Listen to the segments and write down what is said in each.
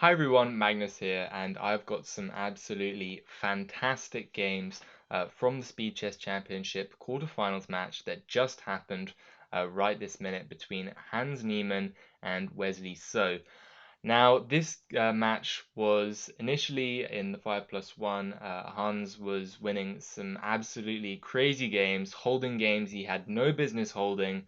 Hi everyone, Magnus here, and I've got some absolutely fantastic games from the Speed Chess Championship quarterfinals match that just happened right this minute between Hans Niemann and Wesley So. Now, this match was initially in the 5+1. Hans was winning some absolutely crazy games, holding games he had no business holding.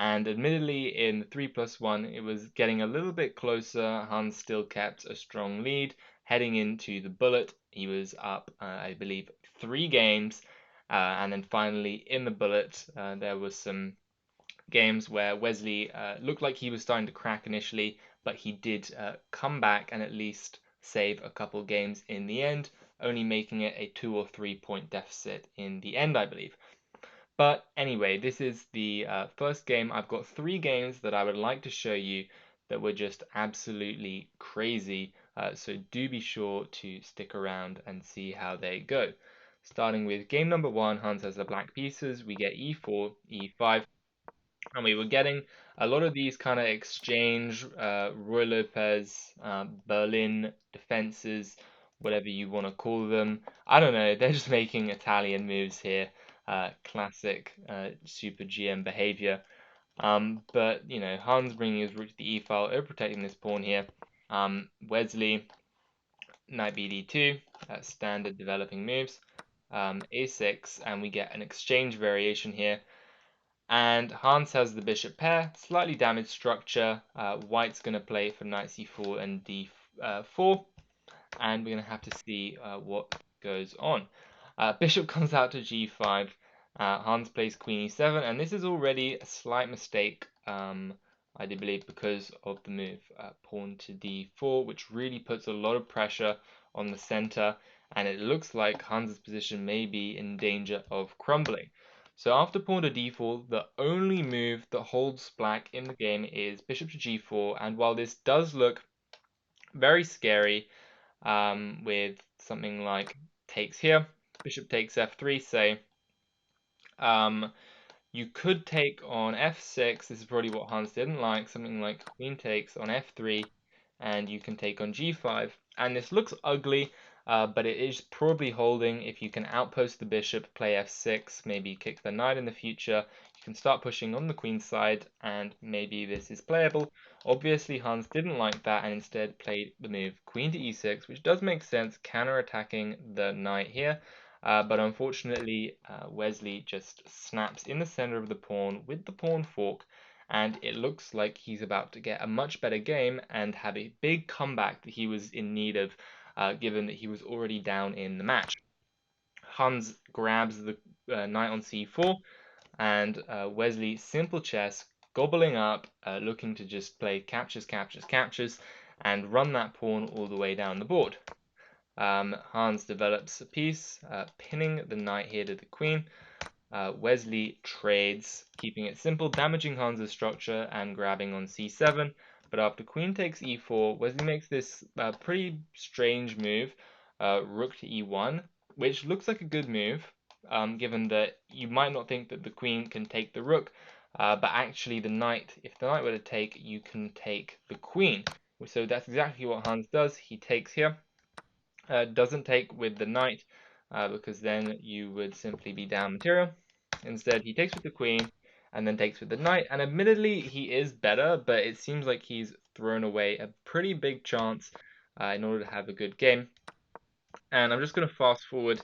And admittedly, in 3+1, it was getting a little bit closer. Hans still kept a strong lead. Heading into the bullet, he was up, I believe, 3 games. And then finally, in the bullet, there was some games where Wesley looked like he was starting to crack initially, but he did come back and at least save a couple games in the end, only making it a 2 or 3 point deficit in the end, I believe. But anyway, this is the first game. I've got 3 games that I would like to show you that were just absolutely crazy. So do be sure to stick around and see how they go. Starting with game number 1, Hans has the black pieces. We get e4, e5, and we were getting a lot of these kind of exchange Roy Lopez, Berlin defenses, whatever you want to call them. I don't know. They're just making Italian moves here. Classic Super GM behavior. But you know, Hans bringing his rook to the e file, overprotecting this pawn here. Wesley, knight bd2, standard developing moves. A6, and we get an exchange variation here. And Hans has the bishop pair, slightly damaged structure. White's going to play for knight c4 and d4, and we're going to have to see what goes on. Bishop comes out to g5. Hans plays queen e7, and this is already a slight mistake, I do believe, because of the move pawn to d4, which really puts a lot of pressure on the center, and it looks like Hans's position may be in danger of crumbling. So after pawn to d4, the only move that holds black in the game is bishop to g4, and while this does look very scary, with something like takes here, bishop takes f3, say, you could take on f6. This is probably what Hans didn't like, something like queen takes on f3, and you can take on g5. And this looks ugly, but it is probably holding. If you can outpost the bishop, play f6, maybe kick the knight in the future, you can start pushing on the queen side, and maybe this is playable. Obviously, Hans didn't like that and instead played the move queen to e6, which does make sense, counter-attacking the knight here. But unfortunately, Wesley just snaps in the center of the pawn with the pawn fork, and it looks like he's about to get a much better game and have a big comeback that he was in need of, given that he was already down in the match. Hans grabs the knight on c4, and Wesley, simple chess, gobbling up, looking to just play captures, captures, captures, and run that pawn all the way down the board. Hans develops a piece, pinning the knight here to the queen. Wesley trades, keeping it simple, damaging Hans's structure and grabbing on c7. But after queen takes e4, Wesley makes this pretty strange move, rook to e1, which looks like a good move, given that you might not think that the queen can take the rook, but actually the knight, if the knight were to take, you can take the queen. So that's exactly what Hans does. He takes here. Doesn't take with the knight, because then you would simply be down material. Instead, he takes with the queen and then takes with the knight. And admittedly, he is better, but it seems like he's thrown away a pretty big chance in order to have a good game. And I'm just going to fast forward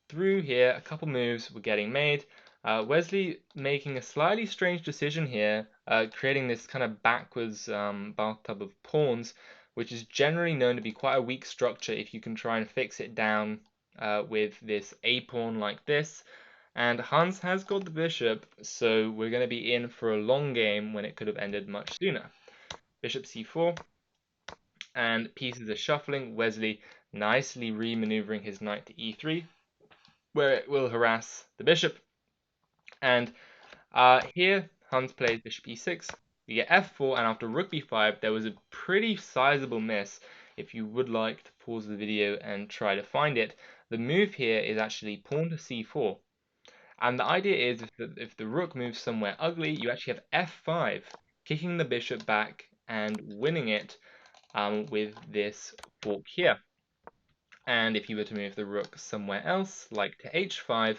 through here. A couple moves were getting made. Wesley making a slightly strange decision here, creating this kind of backwards bathtub of pawns, which is generally known to be quite a weak structure if you can try and fix it down with this a pawn like this. And Hans has got the bishop, so we're going to be in for a long game when it could have ended much sooner. Bishop c4, and pieces are shuffling. Wesley nicely re-maneuvering his knight to e3, where it will harass the bishop. And here, Hans plays bishop e6. We get f4, and after rook b5, there was a pretty sizable miss. If you would like to pause the video and try to find it, the move here is actually pawn to c4. And the idea is if the rook moves somewhere ugly, you actually have f5, kicking the bishop back and winning it. with this fork here. And if you were to move the rook somewhere else, like to h5,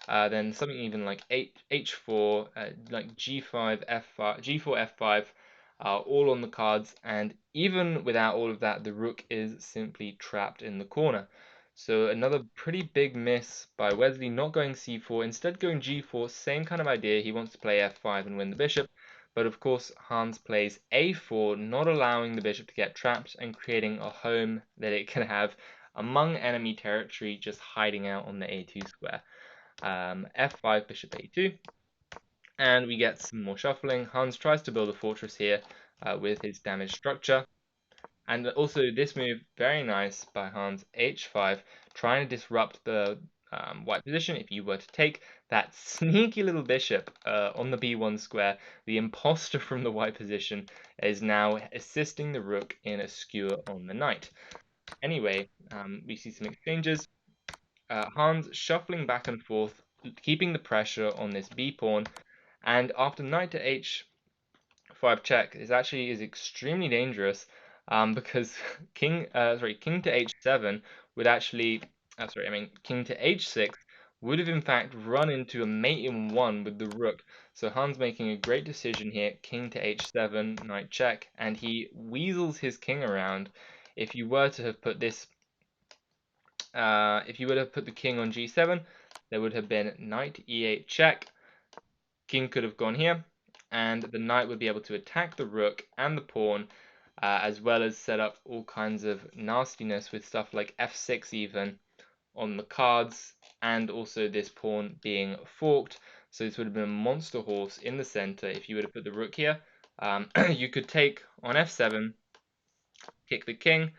then something even like h4, like g5, f5, g4, f5, all on the cards. And even without all of that, the rook is simply trapped in the corner. So another pretty big miss by Wesley, not going c4, instead going g4, same kind of idea. He wants to play f5 and win the bishop. But of course, Hans plays a4, not allowing the bishop to get trapped and creating a home that it can have among enemy territory, just hiding out on the a2 square. f5, bishop a2, and we get some more shuffling. Hans tries to build a fortress here with his damaged structure. And also this move, very nice by Hans, h5, trying to disrupt the white position. If you were to take that sneaky little bishop on the b1 square, the imposter from the white position is now assisting the rook in a skewer on the knight. Anyway, we see some exchanges. Hans shuffling back and forth, keeping the pressure on this b pawn, and after knight to h5 check is extremely dangerous, because king to h7 would actually king to h6 would have in fact run into a mate in one with the rook. So Hans making a great decision here, king to h7, knight check, and he weasels his king around. If you were to have put this if you would have put the king on g7, there would have been knight e8 check. King could have gone here, and the knight would be able to attack the rook and the pawn, as well as set up all kinds of nastiness with stuff like f6 even on the cards, and also this pawn being forked. So this would have been a monster horse in the center if you would have put the rook here. You could take on f7, kick the king,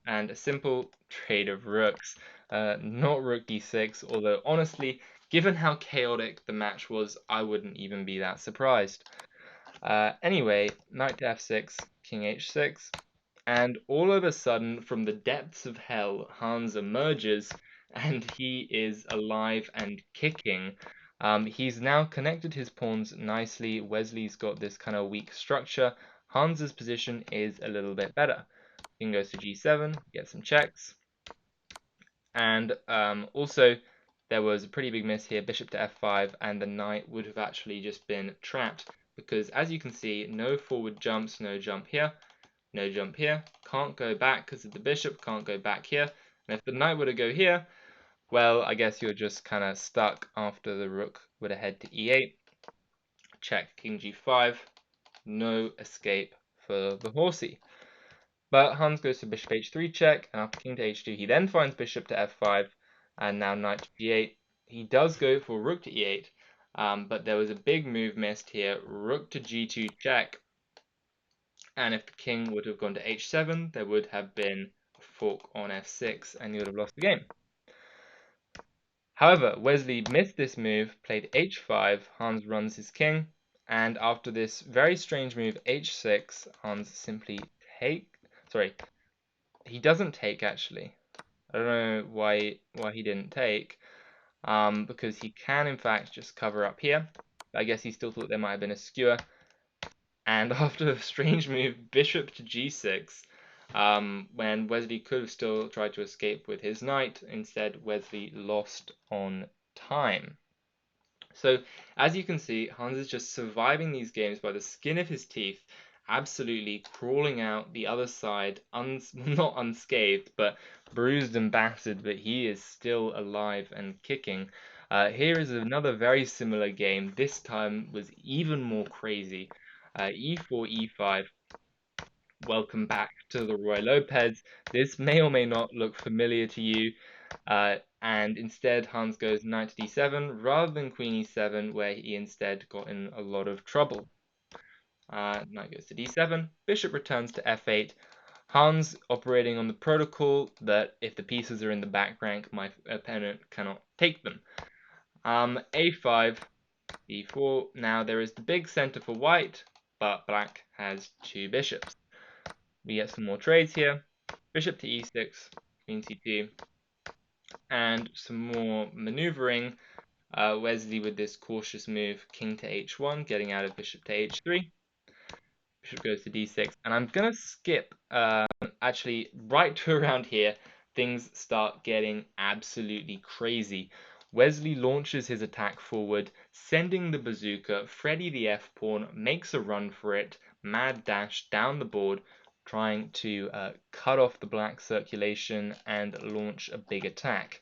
and a simple trade of rooks. Not rook d6, although honestly, given how chaotic the match was, I wouldn't even be that surprised. Anyway, knight to f6, king h6, and all of a sudden, from the depths of hell, Hans emerges, and he is alive and kicking. He's now connected his pawns nicely. Wesley's got this kind of weak structure. Hans's position is a little bit better. King goes to g7, get some checks. And also, there was a pretty big miss here, bishop to f5, and the knight would have actually just been trapped, because as you can see, no forward jumps, no jump here, no jump here, can't go back because of the bishop, can't go back here. And if the knight were to go here, well, I guess you're just kind of stuck after the rook would have head to e8, check king g5, no escape for the horsey. But Hans goes to bishop h3 check, and after king to h2, he then finds bishop to f5, and now knight to g8. He does go for rook to e8, but there was a big move missed here, rook to g2 check, and if the king would have gone to h7, there would have been a fork on f6, and you would have lost the game. However, Wesley missed this move, played h5, Hans runs his king, and after this very strange move h6, Hans simply he doesn't take actually. I don't know why he didn't take, because he can in fact just cover up here. I guess he still thought there might have been a skewer. And after a strange move, bishop to g6, when Wesley could have still tried to escape with his knight, instead Wesley lost on time. So, as you can see, Hans is just surviving these games by the skin of his teeth, absolutely crawling out the other side, not unscathed, but bruised and battered, but he is still alive and kicking. Here is another very similar game. This time was even more crazy. e4, e5. Welcome back to the Roy Lopez. This may or may not look familiar to you. And instead Hans goes knight to d7 rather than queen e7, where he instead got in a lot of trouble. Knight goes to d7, bishop returns to f8. Hans operating on the protocol that if the pieces are in the back rank, my opponent cannot take them. a5, b4. Now there is the big center for white, but black has two bishops. We get some more trades here. Bishop to e6, queen c2, and some more maneuvering. Wesley with this cautious move, king to h1, getting out of bishop to h3. Bishop goes to d6, and I'm gonna skip actually right to around here. Things start getting absolutely crazy. Wesley launches his attack forward, sending the bazooka. Freddy the F pawn makes a run for it, mad dash down the board, trying to cut off the black circulation and launch a big attack.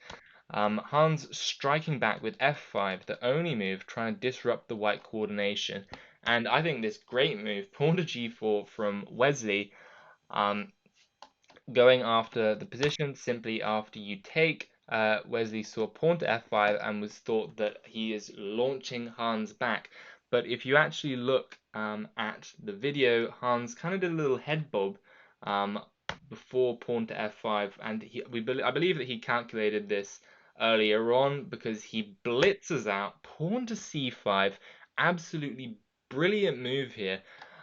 Hans striking back with f5, the only move, trying to disrupt the white coordination. And I think this great move, pawn to g4 from Wesley, um, going after the position simply after you take. Wesley saw pawn to f5 and was thought that he is launching Hans back. But if you actually look at the video, Hans kind of did a little head bob um, before pawn to f5, and I believe that he calculated this earlier on because he blitzes out pawn to c5. Absolutely brilliant move here.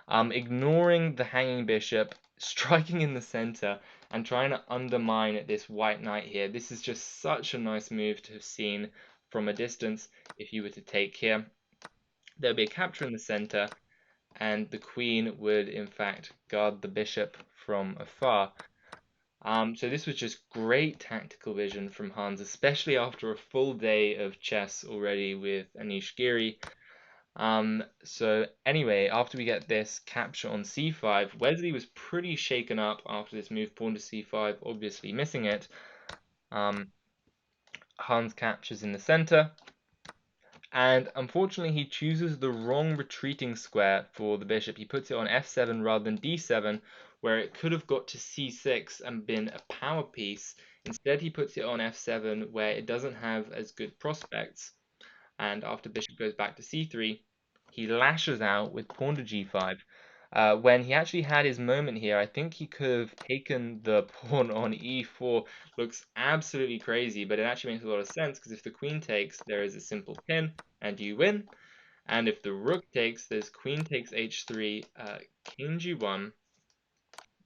Ignoring the hanging bishop, striking in the center, and trying to undermine this white knight here. This is just such a nice move to have seen from a distance. If you were to take here, there would be a capture in the center, and the queen would in fact guard the bishop from afar. So this was just great tactical vision from Hans, especially after a full day of chess already with Anish Giri. So anyway, after we get this capture on c5, Wesley was pretty shaken up after this move, pawn to c5, obviously missing it. Hans captures in the center, and unfortunately he chooses the wrong retreating square for the bishop. He puts it on f7 rather than d7, where it could have got to c6 and been a power piece. Instead he puts it on f7, where it doesn't have as good prospects. And after bishop goes back to c3, he lashes out with pawn to g5. When he actually had his moment here, I think he could have taken the pawn on e4. Looks absolutely crazy, but it actually makes a lot of sense because if the queen takes, there is a simple pin and you win. And if the rook takes, there's queen takes h3, king g1,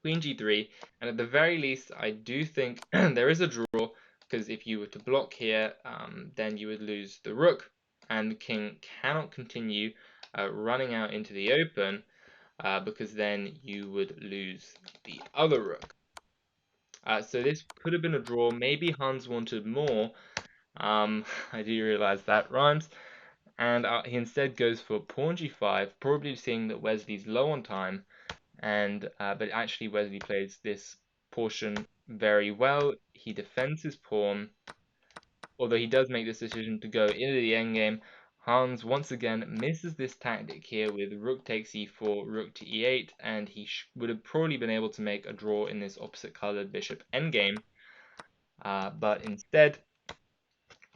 queen g3, and at the very least, I do think there is a draw, because if you were to block here, then you would lose the rook, and the king cannot continue running out into the open, because then you would lose the other rook. So this could have been a draw. Maybe Hans wanted more. I do realize that rhymes. And he instead goes for pawn g5, probably seeing that Wesley's low on time. But actually Wesley plays this portion very well. He defends his pawn, although he does make this decision to go into the endgame. Hans once again misses this tactic here with rook takes e4, rook to e8, and he would have probably been able to make a draw in this opposite colored bishop endgame. But instead,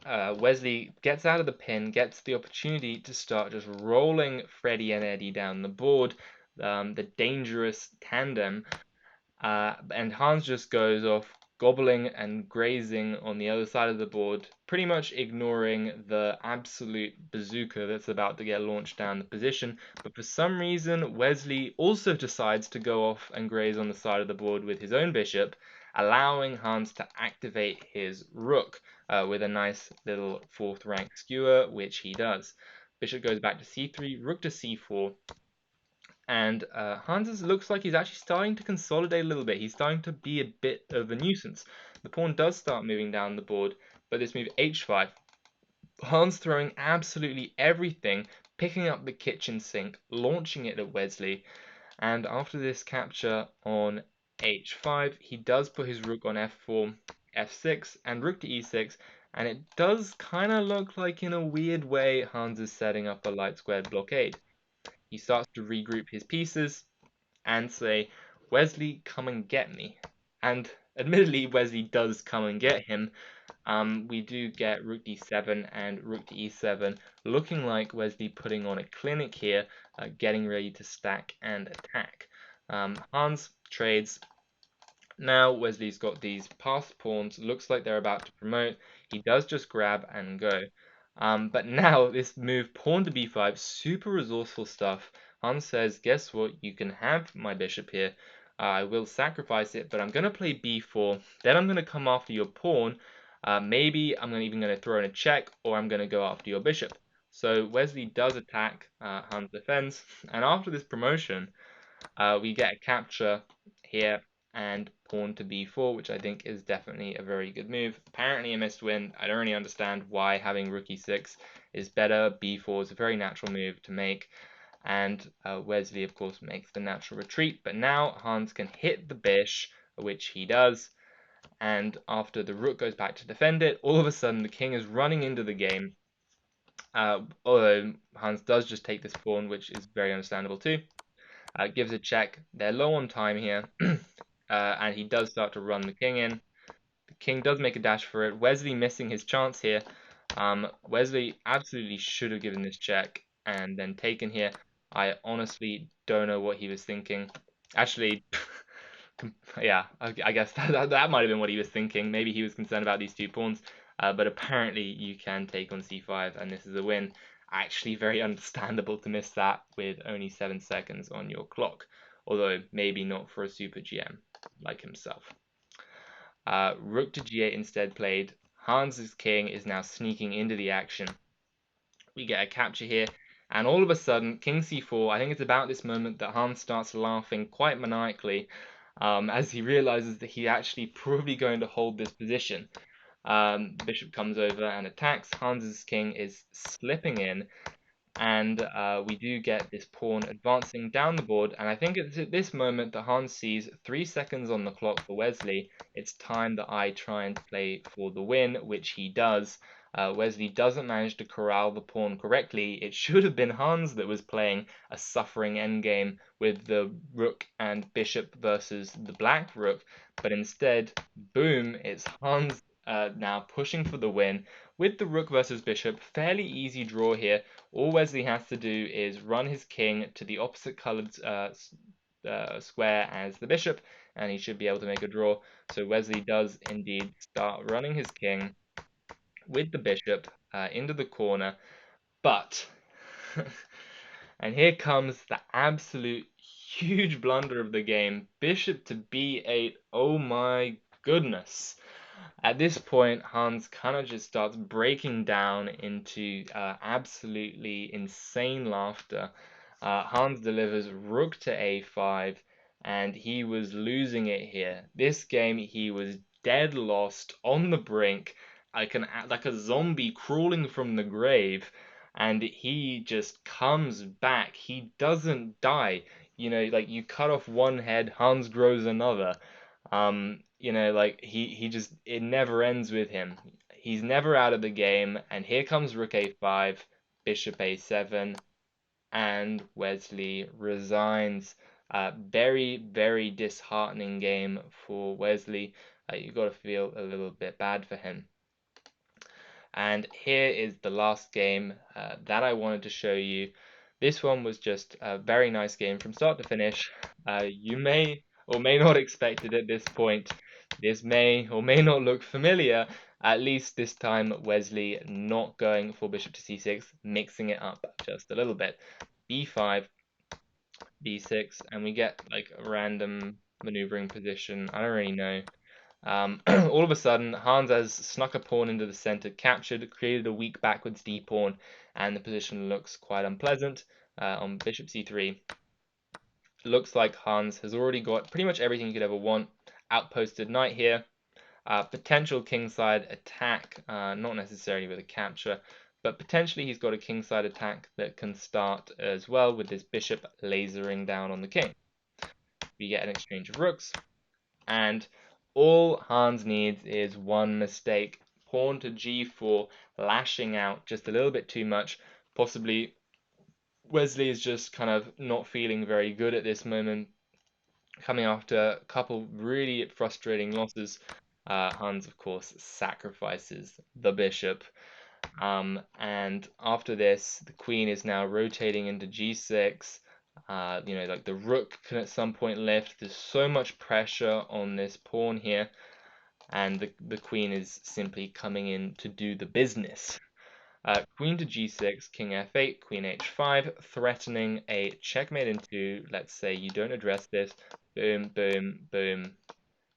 Wesley gets out of the pin, gets the opportunity to start just rolling Freddy and Eddie down the board, the dangerous tandem. And Hans just goes off gobbling and grazing on the other side of the board, pretty much ignoring the absolute bazooka that's about to get launched down the position. But for some reason, Wesley also decides to go off and graze on the side of the board with his own bishop, allowing Hans to activate his rook with a nice little fourth rank skewer, which he does. Bishop goes back to c3, rook to c4, and Hans looks like he's actually starting to consolidate a little bit. He's starting to be a bit of a nuisance. The pawn does start moving down the board, but this move h5, Hans throwing absolutely everything, picking up the kitchen sink, launching it at Wesley, and after this capture on h5, he does put his rook on f4, f6, and rook to e6, and it does kind of look like in a weird way Hans is setting up a light squared blockade. He starts to regroup his pieces and say, Wesley, come and get me. And admittedly, Wesley does come and get him. We do get rook d7 and rook to e7, looking like Wesley putting on a clinic here, getting ready to stack and attack. Hans trades. Now Wesley's got these passed pawns, looks like they're about to promote. He does just grab and go. But now this move, pawn to b5, super resourceful stuff. Hans says, guess what, you can have my bishop here. I will sacrifice it, but I'm going to play b4. Then I'm going to come after your pawn. Maybe I'm even going to throw in a check, or I'm going to go after your bishop. So Wesley does attack, Hans defends, and after this promotion, We get a capture here and pawn to b4, which I think is definitely a very good move. Apparently a missed win. I don't really understand why having rook e6 is better. b4 is a very natural move to make, and Wesley, of course, makes the natural retreat. But now Hans can hit the bish, which he does, and after the rook goes back to defend it, all of a sudden the king is running into the game. Although Hans does just take this pawn, which is very understandable too. Gives a check. They're low on time here, and he does start to run the king in. The king does make a dash for it. Wesley missing his chance here. Wesley absolutely should have given this check and then taken here. I honestly don't know what he was thinking. Actually, yeah, I guess that might have been what he was thinking. Maybe he was concerned about these two pawns, but apparently you can take on c5, and this is a win. Actually, very understandable to miss that with only 7 seconds on your clock, although maybe not for a super GM like himself. Rook to g8 instead played. Hans's king is now sneaking into the action. We get a capture here, and all of a sudden, king c4. I think it's about this moment that Hans starts laughing quite maniacally, as he realizes that he's actually probably going to hold this position. Bishop comes over and attacks. Hans's king is slipping in, and we do get this pawn advancing down the board. And I think it's at this moment that Hans sees 3 seconds on the clock for Wesley. It's time that I try and play for the win, which he does. Wesley doesn't manage to corral the pawn correctly. It should have been Hans that was playing a suffering endgame with the rook and bishop versus the black rook, but instead, boom, it's Hans now pushing for the win with the rook versus bishop. Fairly easy draw here. All Wesley has to do is run his king to the opposite colored square as the bishop, and he should be able to make a draw. So Wesley does indeed start running his king with the bishop into the corner, but and here comes the absolute huge blunder of the game. Bishop to b8. Oh my goodness. At this point, Hans kind of just starts breaking down into absolutely insane laughter. Hans delivers rook to a5, and he was losing it here. This game, he was dead lost, on the brink, like a zombie crawling from the grave, and he just comes back. He doesn't die. You know, like you cut off one head, Hans grows another. You know, like he just, it never ends with him. He's never out of the game, and here comes rook a5, bishop a7, and Wesley resigns. Very, very disheartening game for Wesley. You got to feel a little bit bad for him. And here is the last game that I wanted to show you. This one was just a very nice game from start to finish. You may or may not expect it at this point. This may or may not look familiar. At least this time, Wesley not going for bishop to c6, mixing it up just a little bit. b5, b6, and we get like a random maneuvering position. I don't really know. All of a sudden, Hans has snuck a pawn into the center, captured, created a weak backwards d pawn, and the position looks quite unpleasant. On bishop c3, looks like Hans has already got pretty much everything he could ever want. Outposted knight here. Potential kingside attack, not necessarily with a capture, but potentially he's got a kingside attack that can start as well with this bishop lasering down on the king. We get an exchange of rooks, and all Hans needs is one mistake. Pawn to g4, lashing out just a little bit too much. Possibly Wesley is just kind of not feeling very good at this moment, coming after a couple really frustrating losses. Hans, of course, sacrifices the bishop. And after this, the queen is now rotating into g6. You know, like the rook can at some point lift. There's so much pressure on this pawn here, and the queen is simply coming in to do the business. Queen to g6, king f8, queen h5, threatening a checkmate in 2. Let's say you don't address this. Boom, boom, boom.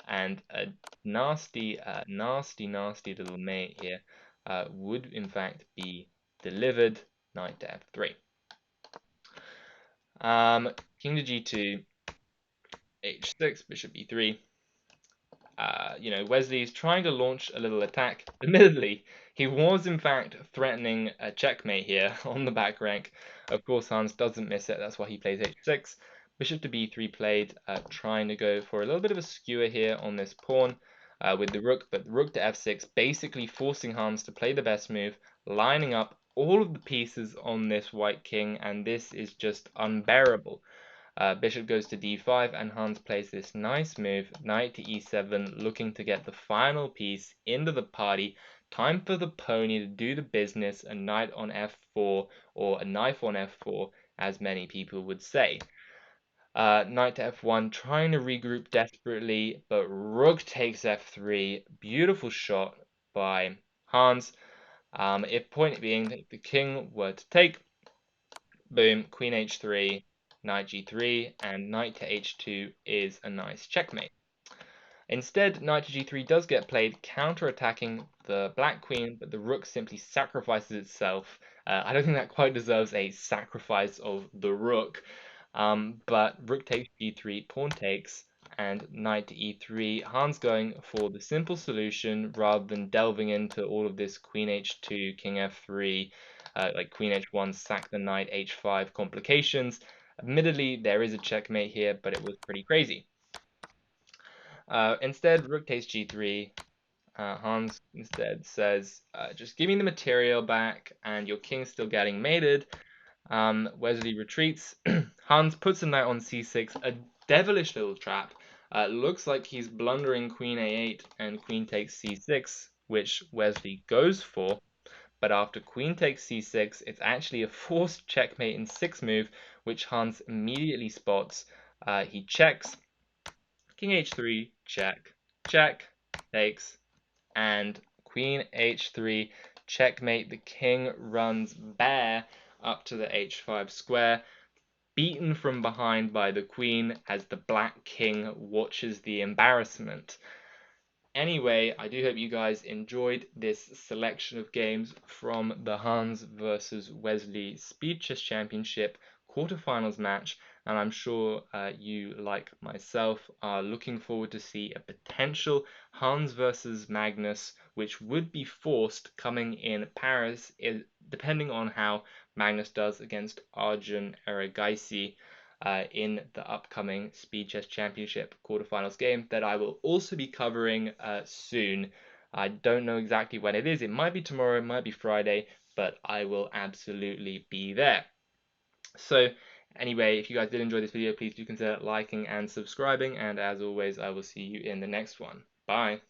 And a nasty, nasty little mate here would in fact be delivered. Knight to f3. King to g2. h6, bishop e3. Wesley is trying to launch a little attack. Admittedly, he was in fact threatening a checkmate here on the back rank. Of course, Hans doesn't miss it. That's why he plays h6. Bishop to b3 played, trying to go for a little bit of a skewer here on this pawn with the rook, but rook to f6, basically forcing Hans to play the best move, lining up all of the pieces on this white king, and this is just unbearable. Bishop goes to d5, and Hans plays this nice move, knight to e7, looking to get the final piece into the party. Time for the pony to do the business, a knight on f4, or a knife on f4, as many people would say. Knight to f1, trying to regroup desperately, but rook takes f3. Beautiful shot by Hans. If point being that the king were to take, boom, queen h3, knight g3, and knight to h2 is a nice checkmate. Instead, knight to g3 does get played, counter-attacking the black queen, but the rook simply sacrifices itself. I don't think that quite deserves a sacrifice of the rook, but rook takes g3, pawn takes, and knight to e3. Hans going for the simple solution rather than delving into all of this queen h2, king f3, like queen h1, sack the knight, h5 complications. Admittedly, there is a checkmate here, but it was pretty crazy. Instead, rook takes g3. Hans instead says, just give me the material back, and your king's still getting mated. Wesley retreats. Hans puts a knight on c6, a devilish little trap. Looks like he's blundering queen a8 and queen takes c6, which Wesley goes for. But after queen takes c6, it's actually a forced checkmate in 6 move, which Hans immediately spots. He checks, king h3, check, check, takes, and queen h3, checkmate. The king runs bare up to the h5 square, beaten from behind by the queen as the black king watches the embarrassment. Anyway, I do hope you guys enjoyed this selection of games from the Hans versus Wesley Speed Chess Championship quarterfinals match, and I'm sure you, like myself, are looking forward to see a potential Hans versus Magnus, which would be forced coming in Paris, depending on how Magnus does against Arjun Erigaisi in the upcoming Speed Chess Championship quarterfinals game that I will also be covering soon. I don't know exactly when it is. It might be tomorrow, it might be Friday, but I will absolutely be there. So anyway, if you guys did enjoy this video, please do consider liking and subscribing, and as always, I will see you in the next one. Bye.